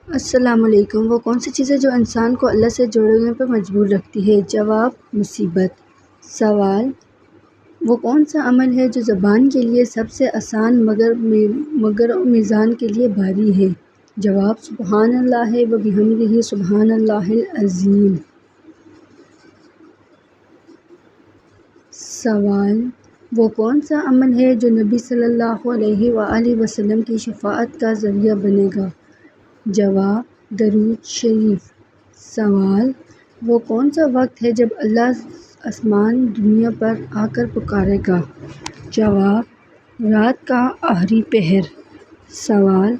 السلام علیکم۔ وہ کون سی چیز ہے جو انسان کو اللہ سے جڑنے پر مجبور رکھتی ہے؟ جواب: مصیبت۔ سوال: وہ کون سا عمل ہے جو زبان کے لیے سب سے آسان مگر میزان کے لیے بھاری ہے؟ جواب: سبحان اللہ و بحمدہ سبحان اللہ العظیم۔ سوال: وہ کون سا عمل ہے جو نبی صلی اللہ علیہ وآلہ وسلم کی شفاعت کا ذریعہ بنے گا؟ جواب: درود شریف۔ سوال: وہ کون سا وقت ہے جب اللہ آسمان دنیا پر آ کر پکارے گا؟ جواب: رات کا آخری پہر۔ سوال: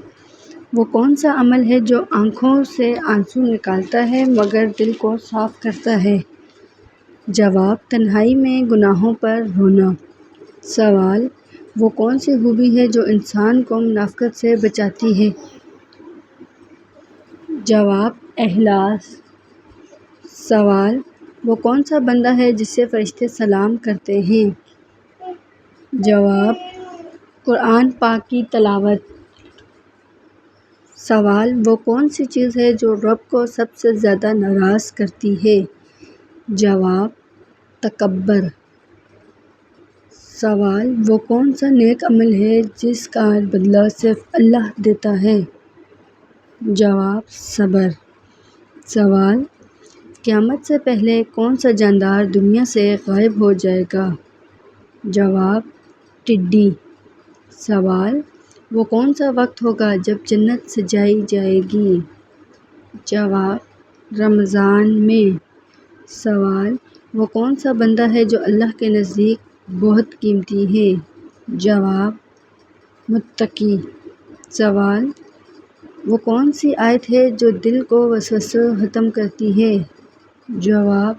وہ کون سا عمل ہے جو آنکھوں سے آنسو نکالتا ہے مگر دل کو صاف کرتا ہے؟ جواب: تنہائی میں گناہوں پر رونا۔ سوال: وہ کون سی خوبی ہے جو انسان کو منافقت سے بچاتی ہے؟ جواب: اخلاص۔ سوال: وہ کون سا بندہ ہے جسے فرشتے سلام کرتے ہیں؟ جواب: قرآن پاک کی تلاوت۔ سوال: وہ کون سی چیز ہے جو رب کو سب سے زیادہ ناراض کرتی ہے؟ جواب: تکبر۔ سوال: وہ کون سا نیک عمل ہے جس کا بدلہ صرف اللہ دیتا ہے؟ جواب: صبر۔ سوال: قیامت سے پہلے کون سا جاندار دنیا سے غائب ہو جائے گا؟ جواب: ٹڈی۔ سوال: وہ کون سا وقت ہوگا جب جنت سجائی جائے گی؟ جواب: رمضان میں۔ سوال: وہ کون سا بندہ ہے جو اللہ کے نزدیک بہت قیمتی ہے؟ جواب: متقی۔ سوال: وہ کون سی آیت ہے جو دل کو وسوسے ختم کرتی ہے؟ جواب: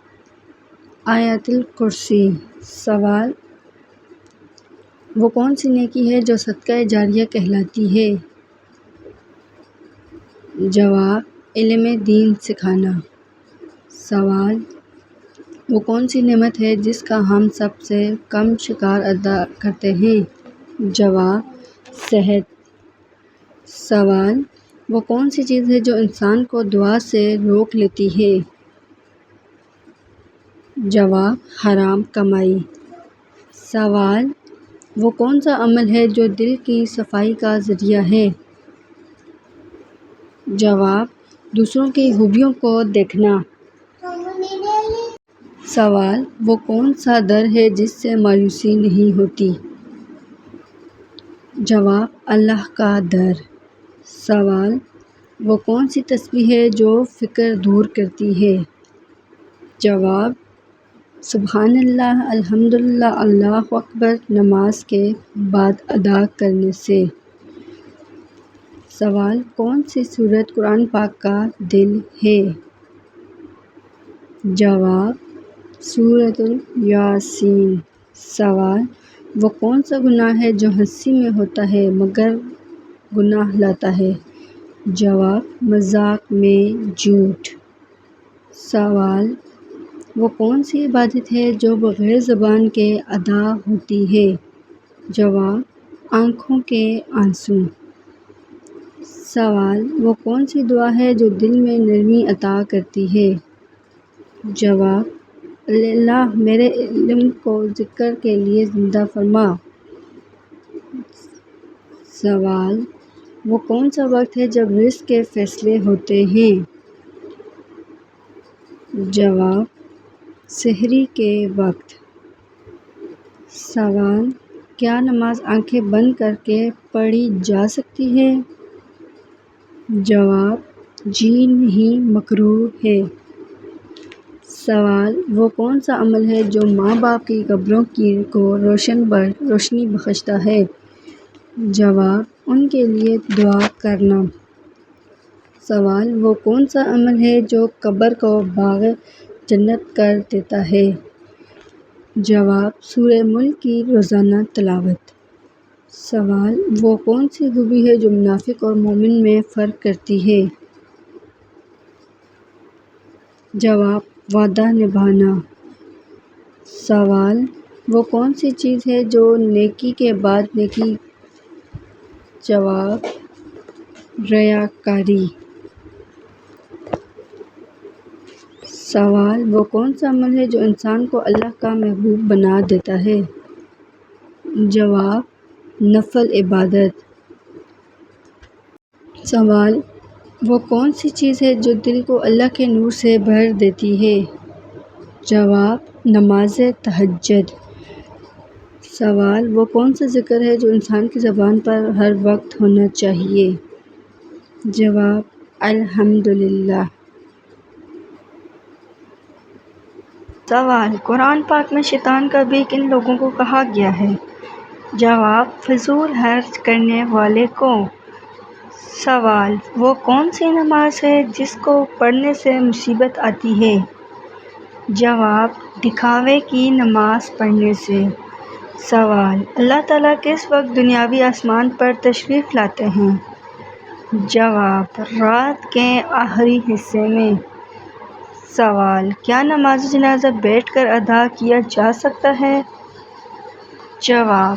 آیت الکرسی۔ سوال: وہ کون سی نیکی ہے جو صدقہ جاریہ کہلاتی ہے؟ جواب: علم دین سکھانا۔ سوال: وہ کون سی نعمت ہے جس کا ہم سب سے کم شکر ادا کرتے ہیں؟ جواب: صحت۔ سوال: وہ کون سی چیز ہے جو انسان کو دعا سے روک لیتی ہے؟ جواب: حرام کمائی۔ سوال: وہ کون سا عمل ہے جو دل کی صفائی کا ذریعہ ہے؟ جواب: دوسروں کی خوبیوں کو دیکھنا۔ سوال: وہ کون سا در ہے جس سے مایوسی نہیں ہوتی؟ جواب: اللہ کا در۔ سوال: وہ کون سی تسبیح ہے جو فقر دور کرتی ہے؟ جواب: سبحان اللہ، الحمدللہ، اللہ اکبر نماز کے بعد ادا کرنے سے۔ سوال: کون سی سورت قرآن پاک کا دل ہے؟ جواب: سورۃ یاسین۔ سوال: وہ کون سا گناہ ہے جو ہنسی میں ہوتا ہے مگر گناہ لاتا ہے؟ جواب: مذاق میں جھوٹ۔ سوال: وہ کون سی عبادت ہے جو بغیر زبان کے ادا ہوتی ہے؟ جواب: آنکھوں کے آنسو۔ سوال: وہ کون سی دعا ہے جو دل میں نرمی عطا کرتی ہے؟ جواب: اللہ میرے علم کو ذکر کے لیے زندہ فرما۔ سوال: وہ کون سا وقت ہے جب رزق کے فیصلے ہوتے ہیں؟ جواب: سحری کے وقت۔ سوال: کیا نماز آنکھیں بند کر کے پڑھی جا سکتی ہے؟ جواب: جی نہیں، مکروہ ہے۔ سوال: وہ کون سا عمل ہے جو ماں باپ کی قبروں کو روشنی بخشتا ہے؟ جواب: ان کے لیے دعا کرنا۔ سوال: وہ کون سا عمل ہے جو قبر کو باغ جنت کر دیتا ہے؟ جواب: سورہ ملک کی روزانہ تلاوت۔ سوال: وہ کون سی خوبی ہے جو منافق اور مومن میں فرق کرتی ہے؟ جواب: وعدہ نبھانا۔ سوال: وہ کون سی چیز ہے جو نیکی کے بعد نیکی؟ جواب: ریاکاری۔ سوال: وہ کون سا عمل ہے جو انسان کو اللہ کا محبوب بنا دیتا ہے؟ جواب: نفل عبادت۔ سوال: وہ کون سی چیز ہے جو دل کو اللہ کے نور سے بھر دیتی ہے؟ جواب: نماز تہجد۔ سوال: وہ کون سا ذکر ہے جو انسان کی زبان پر ہر وقت ہونا چاہیے؟ جواب: الحمدللہ۔ سوال: قرآن پاک میں شیطان کا بھی کن لوگوں کو کہا گیا ہے؟ جواب: فضول خرچ کرنے والے کو۔ سوال: وہ کون سی نماز ہے جس کو پڑھنے سے مصیبت آتی ہے؟ جواب: دکھاوے کی نماز پڑھنے سے۔ سوال: اللہ تعالیٰ کس وقت دنیاوی آسمان پر تشریف لاتے ہیں؟ جواب: رات کے آخری حصے میں۔ سوال: کیا نماز جنازہ بیٹھ کر ادا کیا جا سکتا ہے؟ جواب: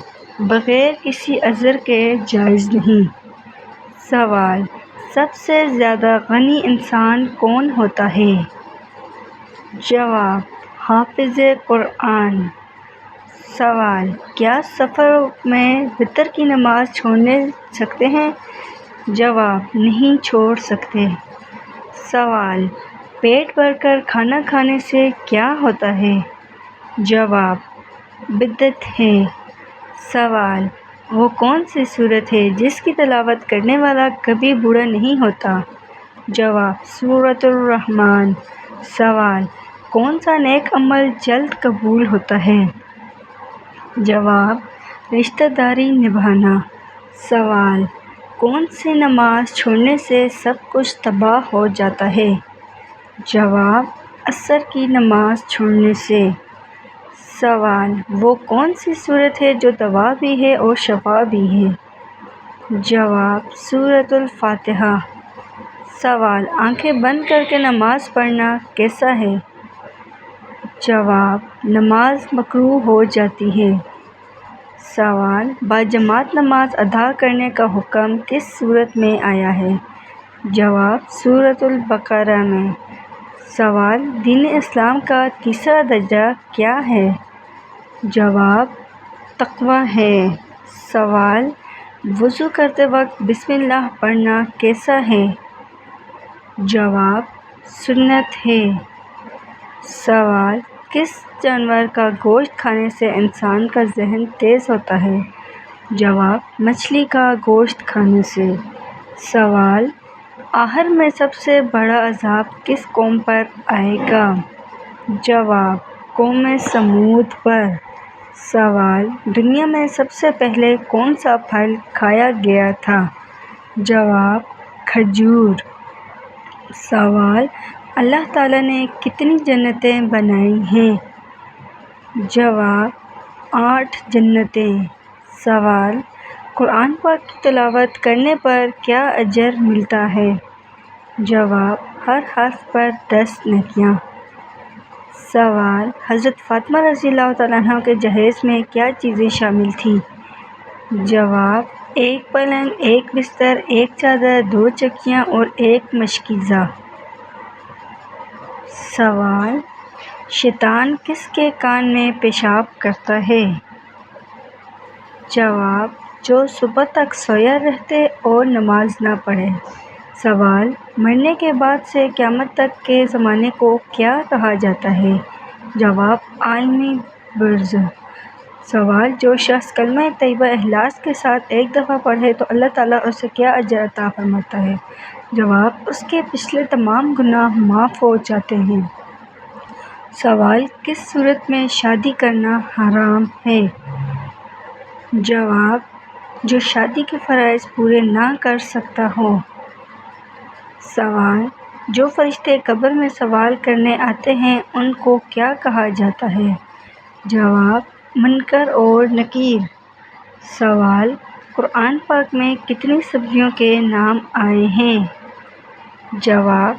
بغیر کسی عذر کے جائز نہیں۔ سوال: سب سے زیادہ غنی انسان کون ہوتا ہے؟ جواب: حافظ قرآن۔ سوال: کیا سفر میں وتر کی نماز چھوڑ سکتے ہیں؟ جواب: نہیں چھوڑ سکتے۔ سوال: پیٹ بھر کر کھانا کھانے سے کیا ہوتا ہے؟ جواب: بدعت ہے۔ سوال: وہ کون سی سورت ہے جس کی تلاوت کرنے والا کبھی بوڑھا نہیں ہوتا؟ جواب: سورۃ الرحمن۔ سوال: کون سا نیک عمل جلد قبول ہوتا ہے؟ جواب: رشتہ داری نبھانا۔ سوال: کون سی نماز چھوڑنے سے سب کچھ تباہ ہو جاتا ہے؟ جواب: عصر کی نماز چھوڑنے سے۔ سوال: وہ کون سی سورت ہے جو دوا بھی ہے اور شفا بھی ہے؟ جواب: سورۃ الفاتحہ۔ سوال: آنکھیں بند کر کے نماز پڑھنا کیسا ہے؟ جواب: نماز مکروہ ہو جاتی ہے۔ سوال: باجماعت نماز ادا کرنے کا حکم کس سورت میں آیا ہے؟ جواب: سورۃ البقرہ میں۔ سوال: دین اسلام کا تیسرا درجہ کیا ہے؟ جواب: تقویٰ ہے۔ سوال: وضو کرتے وقت بسم اللہ پڑھنا کیسا ہے؟ جواب: سنت ہے۔ سوال: کس جانور کا گوشت کھانے سے انسان کا ذہن تیز ہوتا ہے؟ جواب: مچھلی کا گوشت کھانے سے۔ سوال: آخر میں سب سے بڑا عذاب کس قوم پر آئے گا؟ جواب: قوم سمود پر۔ سوال: دنیا میں سب سے پہلے کون سا پھل کھایا گیا تھا؟ جواب: کھجور۔ سوال: اللہ تعالیٰ نے کتنی جنتیں بنائی ہیں؟ جواب: 8 جنتیں۔ سوال: قرآن پاک کی تلاوت کرنے پر کیا اجر ملتا ہے؟ جواب: ہر حرف پر 10 نیکیاں۔ سوال: حضرت فاطمہ رضی اللہ تعالیٰ عنہا کے جہیز میں کیا چیزیں شامل تھیں؟ جواب: 1 پلنگ، 1 بستر، 1 چادر، 2 چکیاں اور 1 مشکیزہ۔ سوال: شیطان کس کے کان میں پیشاب کرتا ہے؟ جواب: جو صبح تک سویا رہتے اور نماز نہ پڑھے۔ سوال: مرنے کے بعد سے قیامت تک کے زمانے کو کیا کہا جاتا ہے؟ جواب: عالمی برزخ۔ سوال: جو شخص کلمہ طیبہ اخلاص کے ساتھ ایک دفعہ پڑھے تو اللہ تعالیٰ اسے کیا اجر عطا فرماتا ہے؟ جواب: اس کے پچھلے تمام گناہ معاف ہو جاتے ہیں۔ سوال: کس صورت میں شادی کرنا حرام ہے؟ جواب: جو شادی کے فرائض پورے نہ کر سکتا ہو۔ سوال: جو فرشتے قبر میں سوال کرنے آتے ہیں ان کو کیا کہا جاتا ہے؟ جواب: منکر اور نکیر۔ سوال: قرآن پاک میں کتنی سبزیوں کے نام آئے ہیں؟ جواب: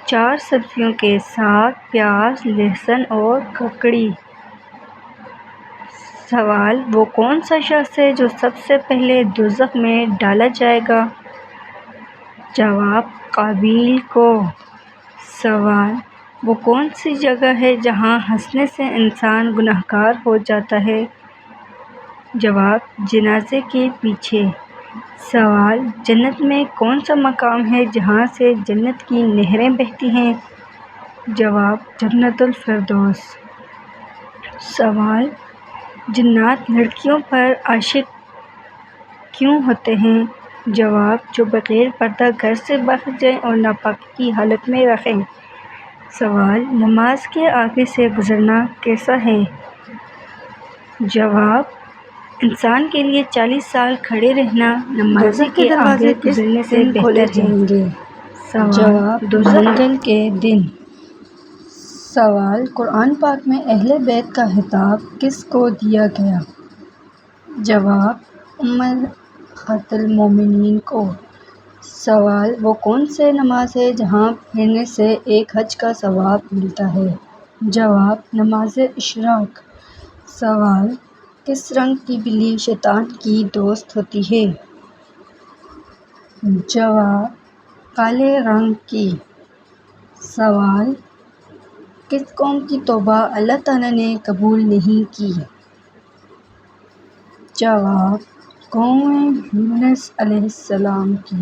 4 سبزیوں کے: ساگ، پیاز، لہسن اور ککڑی۔ سوال: وہ کون سا شخص ہے جو سب سے پہلے دوزخ میں ڈالا جائے گا؟ جواب: قابیل کو۔ سوال: وہ کون سی جگہ ہے جہاں ہنسنے سے انسان گنہگار ہو جاتا ہے؟ جواب: جنازے کے پیچھے۔ سوال: جنت میں کون سا مقام ہے جہاں سے جنت کی نہریں بہتی ہیں؟ جواب: جنت الفردوس۔ سوال: جنات لڑکیوں پر عاشق کیوں ہوتے ہیں؟ جواب: جو بغیر پردہ گھر سے باہر جائیں اور ناپاکی کی حالت میں رہیں۔ سوال: نماز کے آگے سے گزرنا کیسا ہے؟ جواب: انسان کے لیے 40 سال کھڑے رہنا نمازی کے آگے گزرنے سے بہتر ہے۔ سوال: منگل کے دن۔ سوال: قرآن پاک میں اہل بیت کا خطاب کس کو دیا گیا؟ جواب: امہات المومنین کو۔ سوال: وہ کون سی نماز ہے جہاں پڑھنے سے ایک حج کا ثواب ملتا ہے؟ جواب: نماز اشراق۔ سوال: کس رنگ کی بلی شیطان کی دوست ہوتی ہے؟ جواب: کالے رنگ کی۔ سوال: کس قوم کی توبہ اللہ تعالیٰ نے قبول نہیں کی؟ جواب: قوم یونس علیہ السلام کی۔